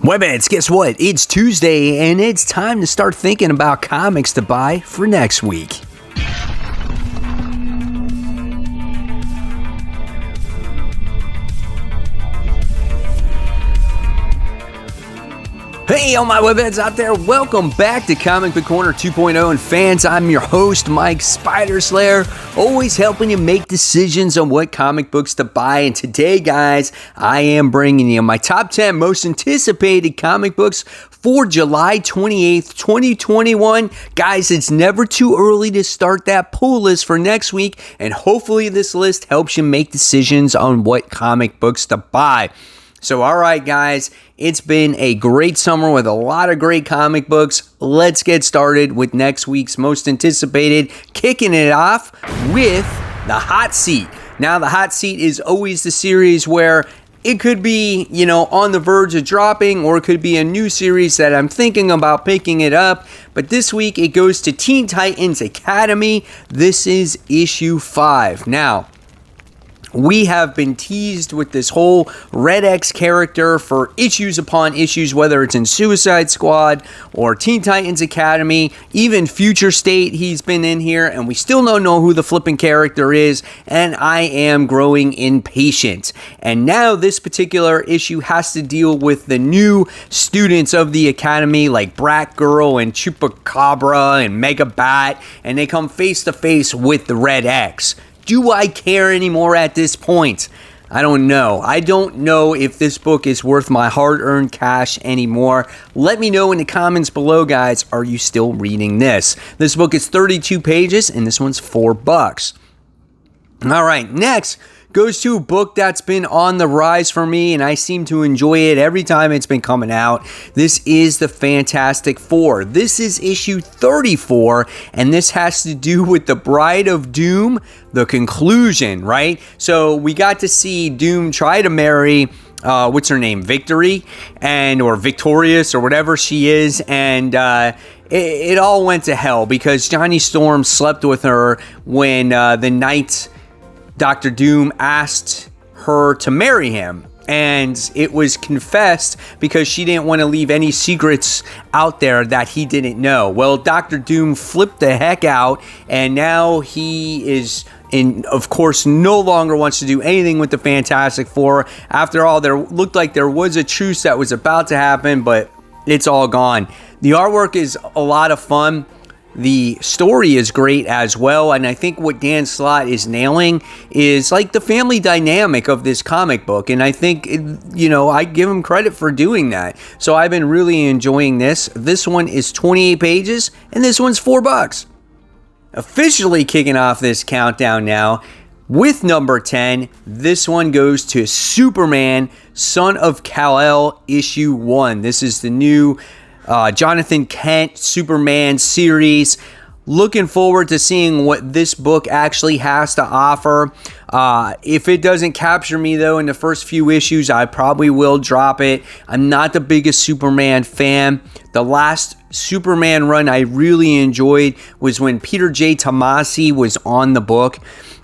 Webheads, guess what? It's Tuesday, and it's time to start thinking about comics to buy for next week. Hey, all my webheads out there, welcome back to Comic Book Corner 2.0, and fans, I'm your host, Mike Spider Slayer, always helping you make decisions on what comic books to buy. And today, guys, I am bringing you my top 10 most anticipated comic books for July 28th, 2021. Guys, it's never too early to start that pull list for next week, and hopefully this list helps you make decisions on what comic books to buy. So, all right, guys, it's been a great summer with a lot of great comic books. Let's get started with next week's most anticipated, kicking it off with The Hot Seat. Now, The Hot Seat is always the series where it could be, on the verge of dropping, or it could be a new series that I'm thinking about picking it up. But this week, it goes to Teen Titans Academy. This is issue 5. Now, we have been teased with this whole Red X character for issues upon issues, whether it's in Suicide Squad or Teen Titans Academy, even Future State, he's been in here, and we still don't know who the flipping character is, and I am growing impatient. And now this particular issue has to deal with the new students of the Academy, like Brat Girl and Chupacabra and Mega Bat, and they come face to face with the Red X. Do I care anymore at this point? I don't know. I don't know if this book is worth my hard-earned cash anymore. Let me know in the comments below, guys. Are you still reading this? This book is 32 pages, and this one's $4. All right, next goes to a book that's been on the rise for me, and I seem to enjoy it every time it's been coming out. This is the Fantastic Four. This is issue 34, and this has to do with the Bride of Doom, the conclusion, right? So we got to see Doom try to marry what's her name, Victory, or Victorious, or whatever she is, and it all went to hell because Johnny Storm slept with her when the night Dr. Doom asked her to marry him, and it was confessed because she didn't want to leave any secrets out there that he didn't know. Well, Dr. Doom flipped the heck out, and now he is of course, no longer wants to do anything with the Fantastic Four. After all, there looked like there was a truce that was about to happen, but it's all gone. The artwork is a lot of fun. The story is great as well, and I think what Dan Slott is nailing is like the family dynamic of this comic book, and I think, I give him credit for doing that. So I've been really enjoying this. This one is 28 pages, and this one's $4. Officially kicking off this countdown now with number 10. This one goes to Superman, Son of Kal-El, issue 1. This is the new Jonathan Kent Superman series. Looking forward to seeing what this book actually has to offer. If it doesn't capture me, though, in the first few issues, I probably will drop it. I'm not the biggest Superman fan. The last Superman run I really enjoyed was when Peter J. Tomasi was on the book.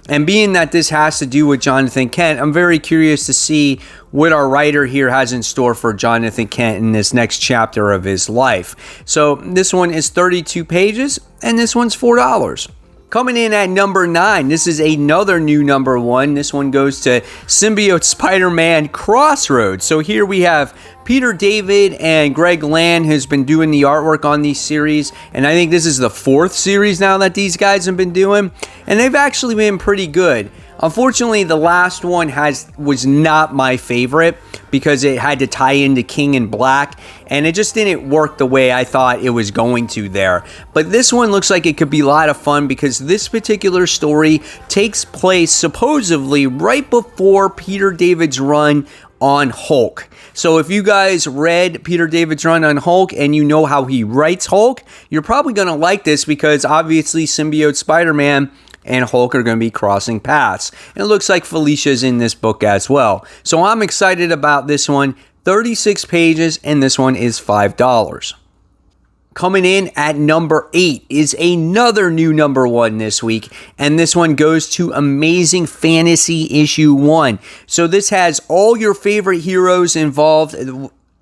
And being that this has to do with Jonathan Kent, I'm very curious to see what our writer here has in store for Jonathan Kent in this next chapter of his life. So this one is 32 pages, and this one's $4. Coming in at number 9, this is another new number 1. This one goes to Symbiote Spider-Man Crossroads. So here we have Peter David and Greg Land has been doing the artwork on these series, and I think this is the 4th series now that these guys have been doing, and they've actually been pretty good. Unfortunately, the last one was not my favorite because it had to tie into King in Black, and it just didn't work the way I thought it was going to there. But this one looks like it could be a lot of fun because this particular story takes place supposedly right before Peter David's run on Hulk. So if you guys read Peter David's run on Hulk and you know how he writes Hulk, you're probably going to like this because obviously Symbiote Spider-Man and Hulk are going to be crossing paths. And it looks like Felicia's in this book as well. So I'm excited about this one. 36 pages, and this one is $5. Coming in at number 8 is another new number 1 this week, and this one goes to Amazing Fantasy issue 1. So this has all your favorite heroes involved.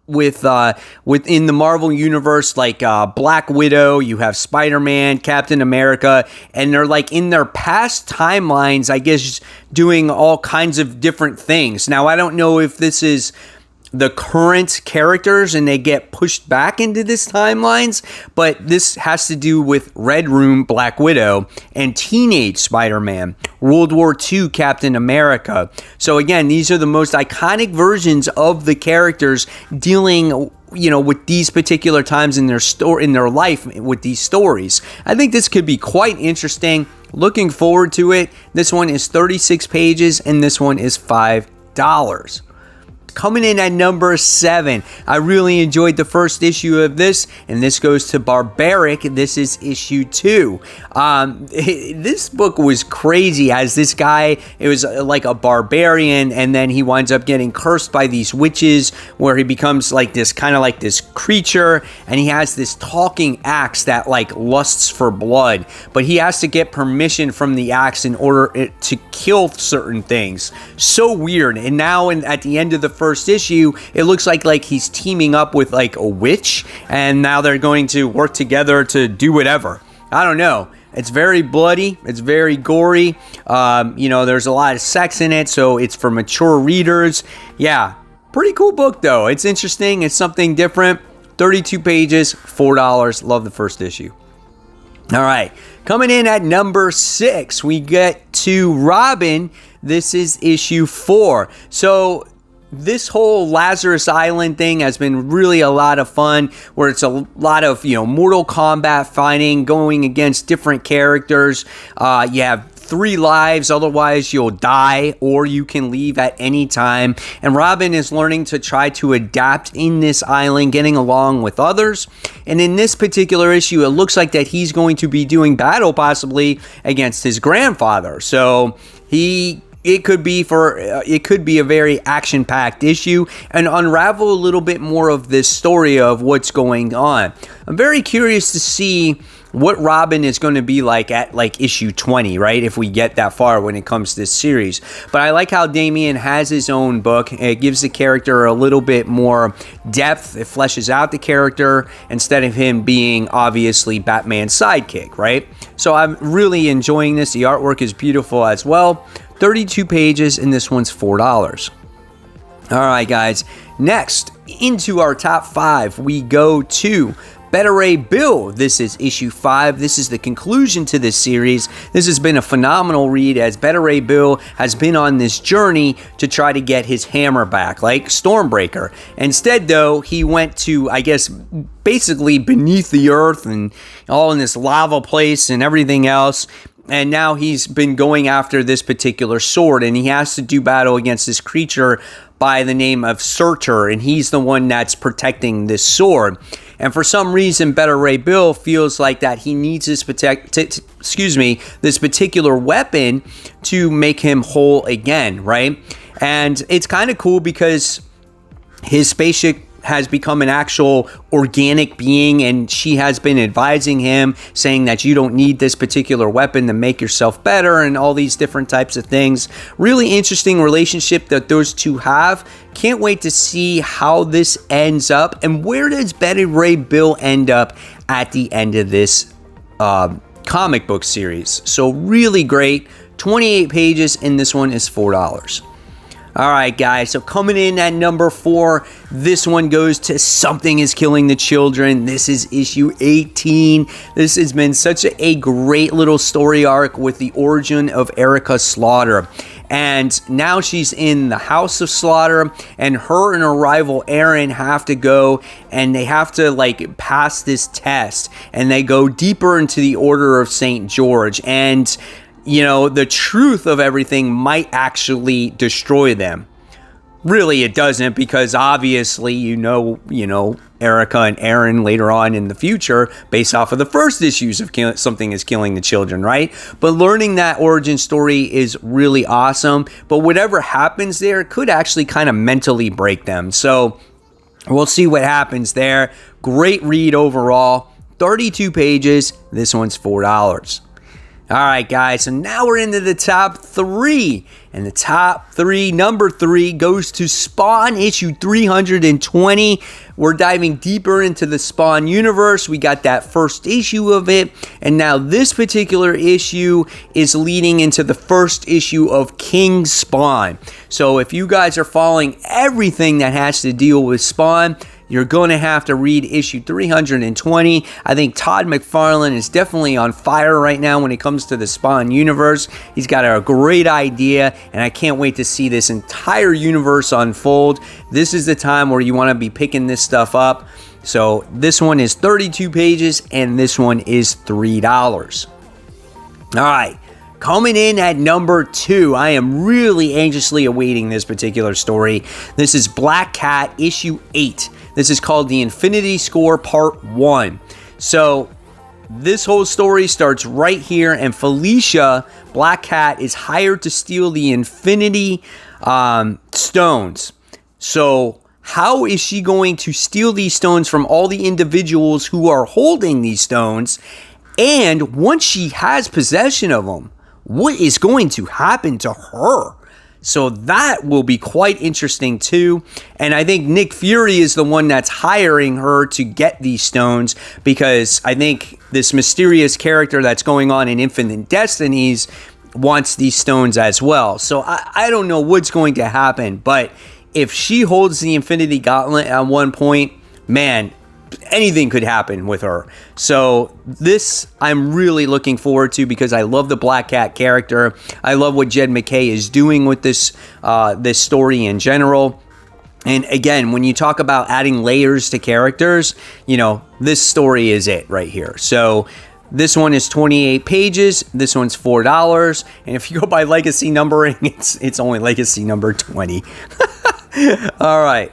within the Marvel universe, like Black Widow, you have Spider-Man, Captain America, and they're like in their past timelines, I guess, doing all kinds of different things. Now, I don't know if this is the current characters and they get pushed back into this timelines, but this has to do with Red Room Black Widow and Teenage Spider-Man, World War II Captain America. So again, these are the most iconic versions of the characters dealing, you know, with these particular times in their life with these stories. I think this could be quite interesting. Looking forward to it. This one is 36 pages and this one is $5. Coming in at number 7, I really enjoyed the first issue of this, and this goes to Barbaric. This is issue 2. This book was crazy, as this guy, it was like a barbarian, and then he winds up getting cursed by these witches, where he becomes like this kind of like this creature, and he has this talking axe that like lusts for blood, but he has to get permission from the axe in order to kill certain things. So weird. And now at the end of the first issue, it looks like he's teaming up with like a witch, and now they're going to work together to do whatever. I don't know. It's very bloody. It's very gory. There's a lot of sex in it, so it's for mature readers. Yeah, pretty cool book though. It's interesting. It's something different. 32 pages, $4. Love the first issue. All right, coming in at number 6, we get to Robin. This is issue 4. So this whole Lazarus Island thing has been really a lot of fun, where it's a lot of, Mortal Kombat fighting, going against different characters. You have 3 lives, otherwise you'll die, or you can leave at any time. And Robin is learning to try to adapt in this island, getting along with others. And in this particular issue, it looks like that he's going to be doing battle possibly against his grandfather. So it could be a very action-packed issue and unravel a little bit more of this story of what's going on. I'm very curious to see what Robin is going to be like at like issue 20, right? If we get that far when it comes to this series. But I like how Damian has his own book. It gives the character a little bit more depth. It fleshes out the character instead of him being obviously Batman's sidekick, right? So I'm really enjoying this. The artwork is beautiful as well. 32 pages, and this one's $4. All right, guys. Next, into our top 5, we go to Beta Ray Bill. This is issue 5. This is the conclusion to this series. This has been a phenomenal read, as Beta Ray Bill has been on this journey to try to get his hammer back, like Stormbreaker. Instead, though, he went to, I guess, basically beneath the earth and all in this lava place and everything else. And now he's been going after this particular sword, and he has to do battle against this creature by the name of Surtur, and he's the one that's protecting this sword. And for some reason, Beta Ray Bill feels like that he needs this particular weapon to make him whole again, right? And it's kind of cool because his spaceship has become an actual organic being, and she has been advising him, saying that you don't need this particular weapon to make yourself better, and all these different types of things. Really interesting relationship that those two have. Can't wait to see how this ends up, and where does Beta Ray Bill end up at the end of this comic book series. So really great. 28 pages, and this one is $4. All right, guys, so coming in at number 4, this one goes to Something is Killing the Children. This is issue 18. This has been such a great little story arc with the origin of Erica Slaughter. And now she's in the House of Slaughter, and her and her rival Aaron have to go, and they have to like pass this test, and they go deeper into the Order of St. George. And the truth of everything might actually destroy them. Really, it doesn't, because obviously, Erica and Aaron later on in the future, based off of the first issues of Something is Killing the Children, right? But learning that origin story is really awesome. But whatever happens there could actually kind of mentally break them. So we'll see what happens there. Great read overall. 32 pages. This one's $4. All right, guys, so now we're into the top 3. And the top 3, number 3, goes to Spawn issue 320. We're diving deeper into the Spawn universe. We got that first issue of it. And now this particular issue is leading into the first issue of King Spawn. So if you guys are following everything that has to deal with Spawn, you're going to have to read issue 320. I think Todd McFarlane is definitely on fire right now when it comes to the Spawn universe. He's got a great idea, and I can't wait to see this entire universe unfold. This is the time where you want to be picking this stuff up. So this one is 32 pages, and this one is $3. All right. Coming in at number 2, I am really anxiously awaiting this particular story. This is Black Cat issue 8. This is called The Infinity Score Part 1. So this whole story starts right here, and Felicia, Black Cat, is hired to steal the Infinity Stones. So how is she going to steal these stones from all the individuals who are holding these stones? And once she has possession of them, what is going to happen to her? So that will be quite interesting too. And I think Nick Fury is the one that's hiring her to get these stones, because I think this mysterious character that's going on in Infinite Destinies wants these stones as well. So I don't know what's going to happen, but if she holds the Infinity Gauntlet at one point, man, anything could happen with her. So this I'm really looking forward to, because I love the Black Cat character. I love what Jed MacKay is doing with this this story in general. And again, when you talk about adding layers to characters, you know, this story is it right here. So this one is 28 pages. This one's $4. And if you go by legacy numbering, it's only legacy number 20. All right.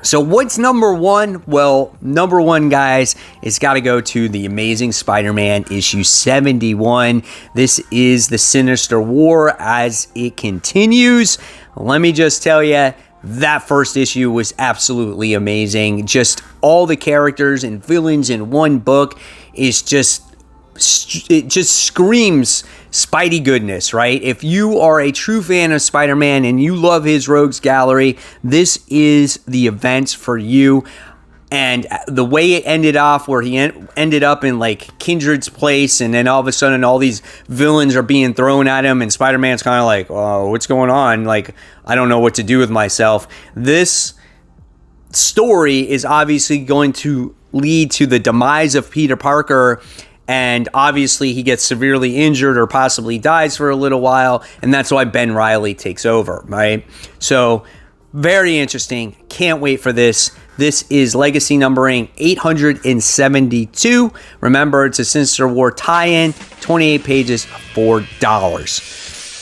So what's number 1? Well, number 1, guys, it's got to go to The Amazing Spider-Man issue 71. This is the Sinister War as it continues. Let me just tell you, that first issue was absolutely amazing. Just all the characters and villains in one book is just, it just screams Spidey goodness, right? If you are a true fan of Spider-Man and you love his Rogues Gallery, this is the event for you. And the way it ended off, where he ended up in like Kindred's place, and then all of a sudden all these villains are being thrown at him, and Spider-Man's kind of like, oh, what's going on? Like, I don't know what to do with myself. This story is obviously going to lead to the demise of Peter Parker, and obviously he gets severely injured or possibly dies for a little while, and that's why Ben Reilly takes over, right? So very interesting. Can't wait for this. This is legacy numbering 872. Remember, it's a Sinister War tie-in, 28 pages, $4.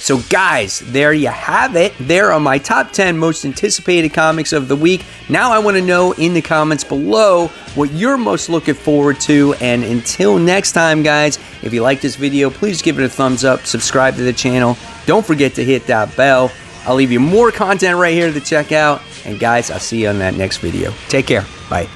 So guys, there you have it. There are my top 10 most anticipated comics of the week. Now I want to know in the comments below what you're most looking forward to. And until next time, guys, if you like this video, please give it a thumbs up, subscribe to the channel. Don't forget to hit that bell. I'll leave you more content right here to check out. And guys, I'll see you on that next video. Take care. Bye.